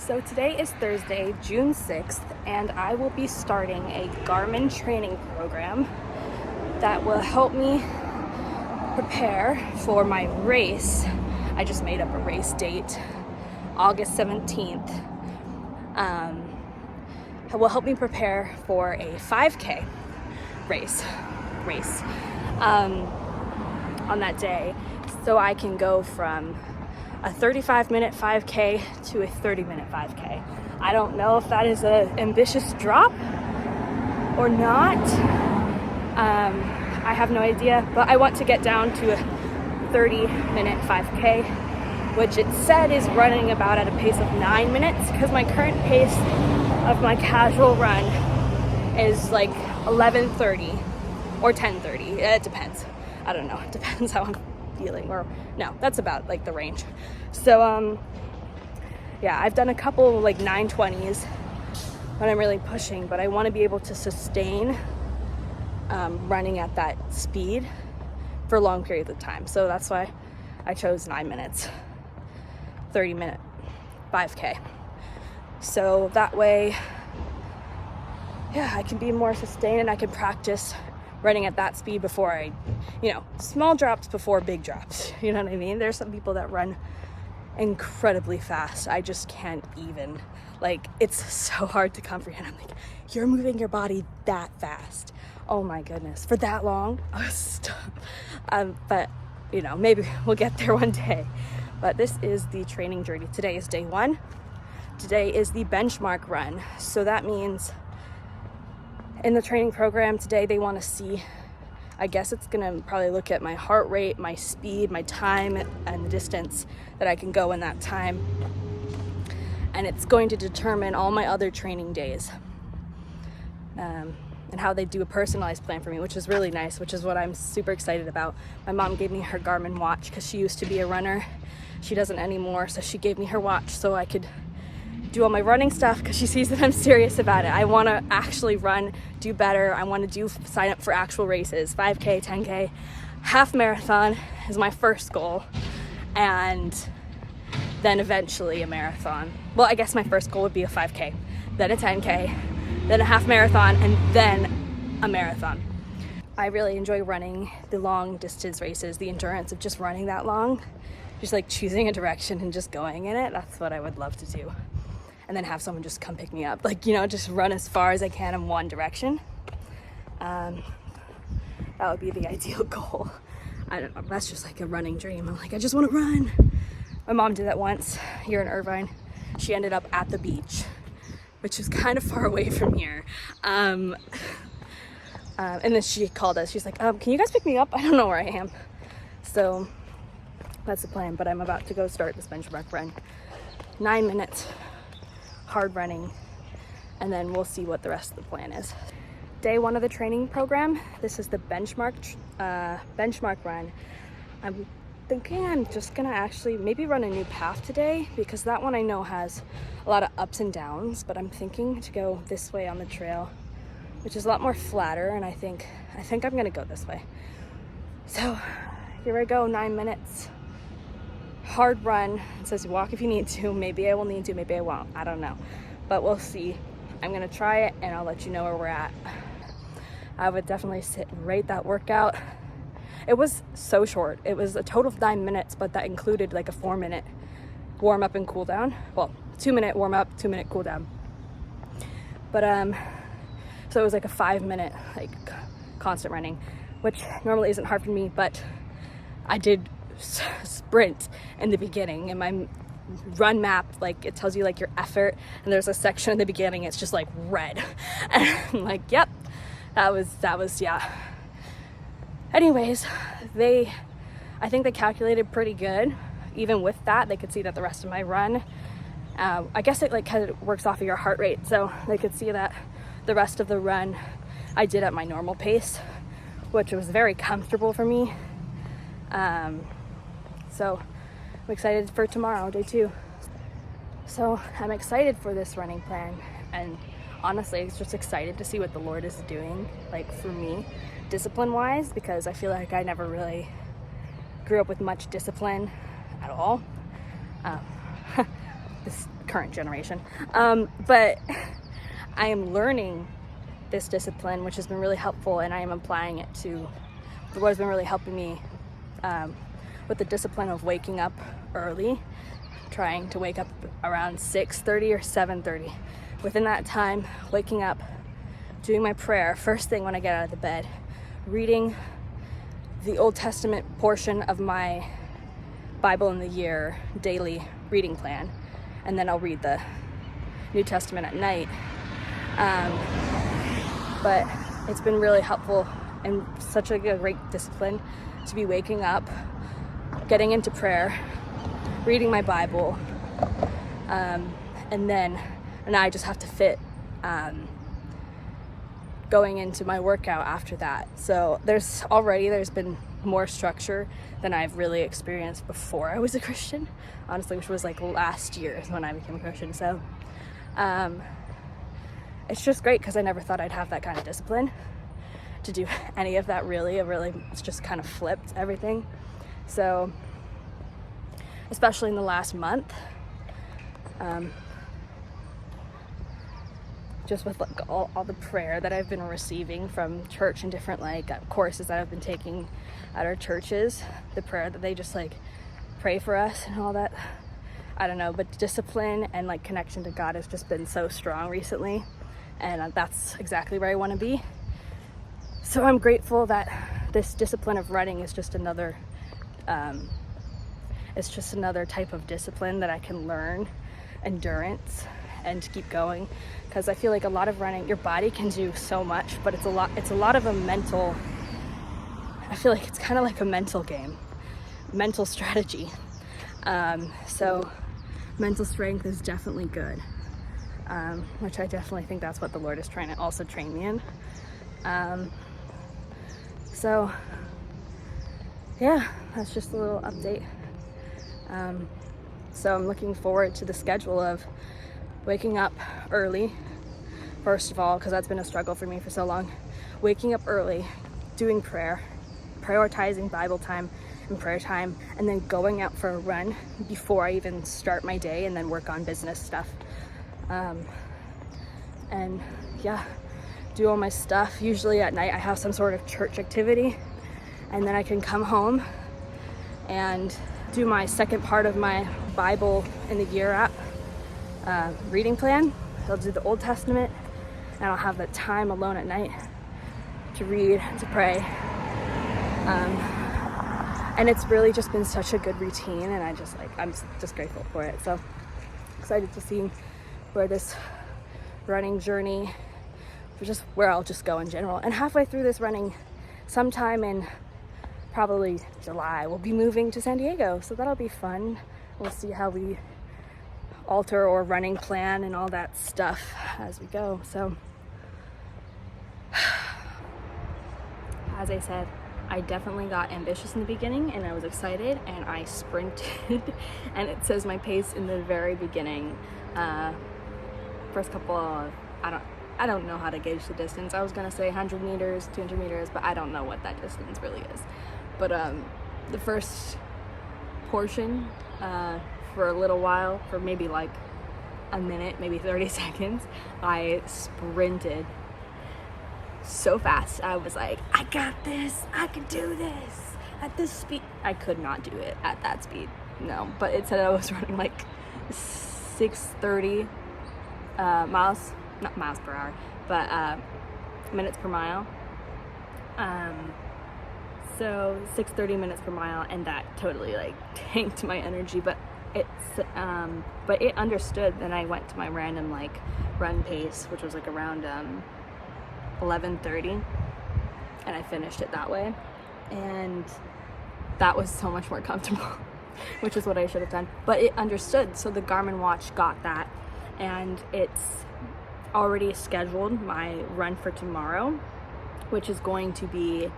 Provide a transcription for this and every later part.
So today is Thursday, June 6th, and I will be starting a Garmin training program that will help me prepare for my race. I just made up a race date, August 17th. It will help me prepare for a 5K race on that day, so I can go from a 35-minute 5K to a 30-minute 5K. I don't know if that is an ambitious drop or not. I have no idea, but I want to get down to a 30-minute 5K, which it said is running about at a pace of 9 minutes, because my current pace of my casual run is like 11:30 or 10:30. It depends. I don't know. It depends how I'm feeling, or no, that's about like the range. So yeah, I've done a couple like 9:20s when I'm really pushing, but I want to be able to sustain running at that speed for long periods of time. So that's why I chose 9 minutes, 30-minute 5K. So that way, yeah, I can be more sustained and I can practice running at that speed before I, small drops before big drops. You know what I mean? There's some people that run incredibly fast. I just can't even. Like, it's so hard to comprehend. I'm like, you're moving your body that fast. Oh my goodness. For that long? Oh, stop. But, maybe we'll get there one day. But this is the training journey. Today is day 1. Today is the benchmark run. So that means in the training program today, they want to see, I guess it's going to probably look at my heart rate, my speed, my time, and the distance that I can go in that time. And it's going to determine all my other training days, and how they do a personalized plan for me, which is really nice, which is what I'm super excited about. My mom gave me her Garmin watch because she used to be a runner. She doesn't anymore, so she gave me her watch so I could do all my running stuff, because she sees that I'm serious about it. I want to actually run, do better. I want to sign up for actual races, 5K, 10K, half marathon is my first goal, and then eventually a marathon. Well, I guess my first goal would be a 5K, then a 10K, then a half marathon, and then a marathon. I really enjoy running the long distance races, the endurance of just running that long, just like choosing a direction and just going in it. That's what I would love to do. And then have someone just come pick me up. Like, just run as far as I can in one direction. That would be the ideal goal. I don't know, that's just like a running dream. I'm like, I just want to run. My mom did that once here in Irvine. She ended up at the beach, which is kind of far away from here. And then she called us. She's like, can you guys pick me up? I don't know where I am. So that's the plan, but I'm about to go start this benchmark run. 9 minutes. Hard running, and then we'll see what the rest of the plan is. Day 1 of the training program. This is the benchmark run. I'm thinking I'm just gonna actually maybe run a new path today, because that one I know has a lot of ups and downs, but I'm thinking to go this way on the trail, which is a lot more flatter, and I think I'm gonna go this way. So here I go, 9 minutes. Hard run. It says walk if you need to. Maybe I will need to, maybe I won't. I don't know, but we'll see. I'm gonna try it and I'll let you know where we're at. I would definitely sit and rate that workout. It was so short. It was a total of 9 minutes, but that included like a 4-minute warm up and cool down. Well, 2-minute warm up, 2-minute cool down. But so it was like a 5-minute like constant running, which normally isn't hard for me, but I did sprint in the beginning, and my run map, like, it tells you like your effort, and there's a section in the beginning, it's just like red, and I'm like, yep, that was yeah. Anyways, I think they calculated pretty good. Even with that, they could see that the rest of my run, I guess it like kind of works off of your heart rate, so they could see that the rest of the run I did at my normal pace, which was very comfortable for me. So I'm excited for tomorrow, day 2. So I'm excited for this running plan, and honestly, I'm just excited to see what the Lord is doing, like for me, discipline wise, because I feel like I never really grew up with much discipline at all. This current generation. But I am learning this discipline, which has been really helpful, and I am applying it to the Lord's been really helping me with the discipline of waking up early, trying to wake up around 6:30 or 7:30. Within that time, waking up, doing my prayer first thing when I get out of the bed, reading the Old Testament portion of my Bible in the Year daily reading plan, and then I'll read the New Testament at night. But it's been really helpful and such a great discipline to be waking up, getting into prayer, reading my Bible, and I just have to fit going into my workout after that. So there's been more structure than I've really experienced before I was a Christian, honestly, which was like last year when I became a Christian. So it's just great because I never thought I'd have that kind of discipline to do any of that really. It's just kind of flipped everything. So especially in the last month, just with like all the prayer that I've been receiving from church and different like courses that I've been taking at our churches, the prayer that they just like pray for us and all that, I don't know, but discipline and like connection to God has just been so strong recently, and that's exactly where I want to be. So I'm grateful that this discipline of running is just another type of discipline that I can learn, endurance, and to keep going, because I feel like a lot of running, your body can do so much, but it's a lot of a mental, I feel like it's kind of like a mental game, mental strategy. So mental strength is definitely good, which I definitely think that's what the Lord is trying to also train me in. So yeah, that's just a little update. So I'm looking forward to the schedule of waking up early, first of all, because that's been a struggle for me for so long. Waking up early, doing prayer, prioritizing Bible time and prayer time, and then going out for a run before I even start my day, and then work on business stuff. And yeah, do all my stuff. Usually at night I have some sort of church activity, and then I can come home and do my second part of my Bible in the Year app reading plan. I'll do the Old Testament, and I'll have that time alone at night to read, to pray. And it's really just been such a good routine, and I'm just grateful for it. So excited to see where this running journey, just where I'll just go in general. And halfway through this running, sometime in probably July, we'll be moving to San Diego, so that'll be fun. We'll see how we alter or running plan and all that stuff as we go. So as I said, I definitely got ambitious in the beginning, and I was excited, and I sprinted and it says my pace in the very beginning, first couple of, I don't know how to gauge the distance. I was gonna say 100 meters, 200 meters, but I don't know what that distance really is. But the first portion, for a little while, for maybe like a minute, maybe 30 seconds, I sprinted so fast. I was like, I got this, I can do this at this speed. I could not do it at that speed, no, but it said I was running like 630 miles, not miles per hour, but minutes per mile. So 630 minutes per mile, and that totally like tanked my energy, but it understood. Then I went to my random like run pace, which was like around 11:30, and I finished it that way, and that was so much more comfortable, which is what I should have done. But it understood, so the Garmin watch got that, and it's already scheduled my run for tomorrow, which is going to be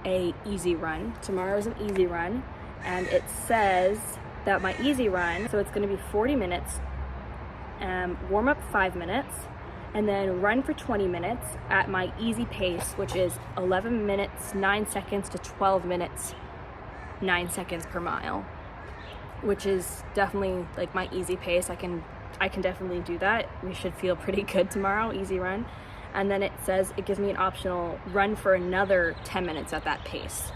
a easy run. Tomorrow is an easy run, and it says that my easy run, so it's going to be 40 minutes, warm up 5 minutes, and then run for 20 minutes at my easy pace, which is 11 minutes 9 seconds to 12 minutes 9 seconds per mile, which is definitely like my easy pace. I can I can definitely do that. We should feel pretty good tomorrow, easy run. And then it says it gives me an optional run for another 10 minutes at that pace,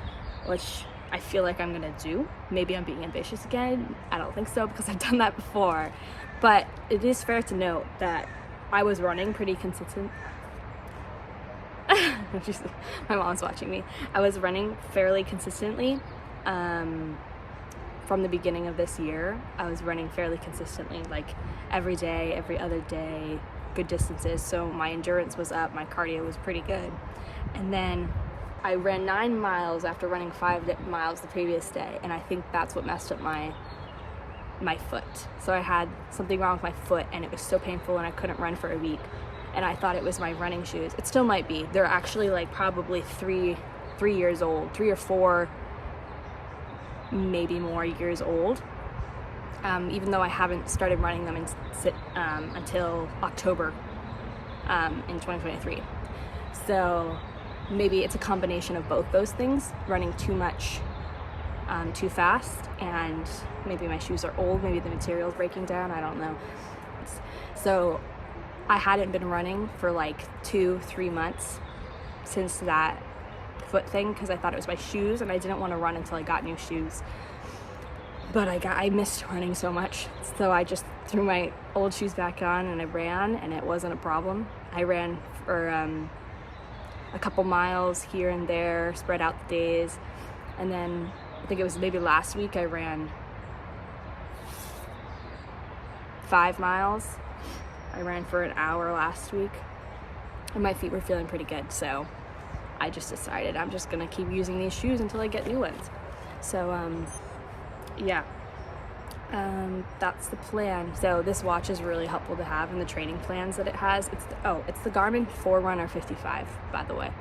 which I feel like I'm gonna do. Maybe I'm being ambitious again. I don't think so, because I've done that before. But it is fair to note that I was running pretty consistent. My mom's watching me. I was running fairly consistently from the beginning of this year. I was running fairly consistently, like every day, every other day, good distances. So my endurance was up, my cardio was pretty good. And then I ran 9 miles after running 5 miles the previous day, and I think that's what messed up my foot. So I had something wrong with my foot, and it was so painful, and I couldn't run for a week. And I thought it was my running shoes. It still might be. They're actually like probably 3 years old, 3 or 4, maybe more years old. Even though I haven't started running them until October in 2023. So maybe it's a combination of both those things, running too much too fast, and maybe my shoes are old, maybe the material's breaking down, I don't know. So I hadn't been running for like 2-3 months since that foot thing, because I thought it was my shoes, and I didn't want to run until I got new shoes. But I missed running so much, so I just threw my old shoes back on and I ran, and it wasn't a problem. I ran for a couple miles here and there, spread out the days, and then I think it was maybe last week I ran 5 miles. I ran for an hour last week, and my feet were feeling pretty good, so I just decided I'm just gonna keep using these shoes until I get new ones. So yeah, that's the plan. So this watch is really helpful to have in the training plans that it has. It's the Garmin Forerunner 55, by the way.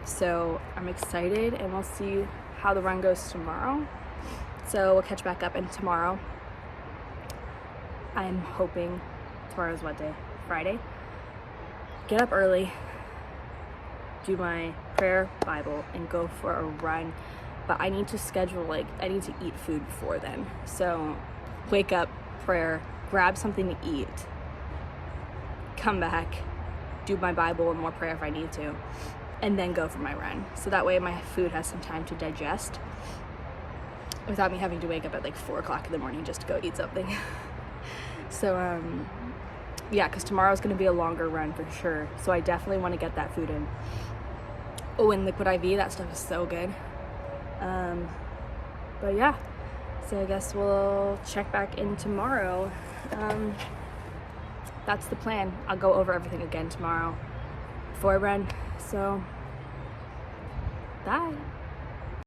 So I'm excited, and we'll see how the run goes tomorrow. So we'll catch back up, and tomorrow I'm hoping, tomorrow's what day? Friday. Get up early, do my prayer, Bible, and go for a run. But I need to schedule, I need to eat food before then. So wake up, prayer, grab something to eat, come back, do my Bible and more prayer if I need to, and then go for my run. So that way my food has some time to digest without me having to wake up at like 4 o'clock in the morning just to go eat something. So yeah, because tomorrow's going to be a longer run for sure. So I definitely want to get that food in. Oh, and Liquid IV, that stuff is so good. But yeah, so I guess we'll check back in tomorrow. That's the plan. I'll go over everything again tomorrow before I run. So bye.